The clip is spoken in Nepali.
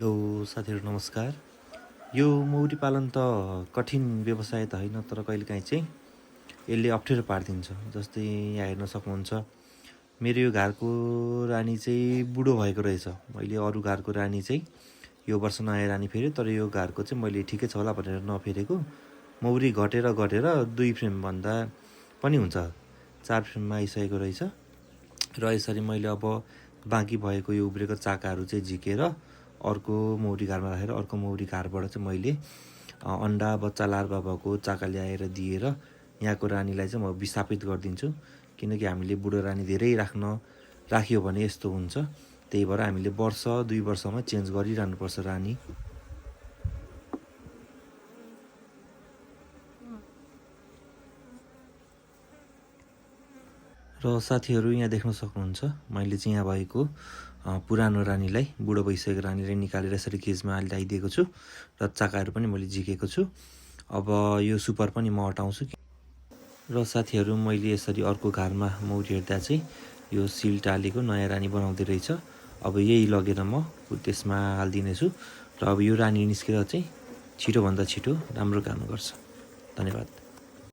यो साथीहरू नमस्कार। यो मौरी पालन त कठिन व्यवसाय त होइन, तर कहिलेकाहीँ चाहिँ यसले अप्ठ्यारो पारिदिन्छ। जस्तै यहाँ हेर्न सक्नुहुन्छ, मेरो यो घरको रानी चाहिँ बुढो भएको रहेछ। मैले अरू घरको रानी चाहिँ यो वर्ष नयाँ रानी फेऱ्यो, तर यो घरको चाहिँ मैले ठिकै छ होला भनेर नफेरेको। मौरी घटेर 2 फ्रेमभन्दा पनि हुन्छ 4 फ्रेममा आइसकेको रहेछ। र यसरी मैले अब बाँकी भएको यो उब्रेको चाकाहरू चाहिँ झिकेर अर्को मौरी घरमा राखेर अर्को मौरी घरबाट चाहिँ मैले अन्डा बच्चा लार्भा भएको चाका ल्याएर दिएर यहाँको रानीलाई चाहिँ म विस्थापित गरिदिन्छु। किनकि हामीले बुढो रानी धेरै राख्यो भने यस्तो हुन्छ। त्यही भएर हामीले 1-2 वर्षमा चेन्ज गरिरहनुपर्छ रानी। र साथीहरू यहाँ देख्न सक्नुहुन्छ, मैले चाहिँ यहाँ भएको पुरानो रानीलाई, बुढो भइसकेको रानीलाई निकालेर यसरी केजमा ल्याइदिएको छु र चाकाहरू पनि मैले झिकेको छु। अब यो सुपर पनि म हटाउँछु। र साथीहरू मैले यसरी अर्को घरमा मौरी हेर्दा चाहिँ यो सिल टालेको नयाँ रानी बनाउँदै रहेछ। अब यही लगेर म त्यसमा हालिदिनेछु र अब यो रानी निस्केर चाहिँ छिटोभन्दा छिटो राम्रो काम गर्छ। धन्यवाद।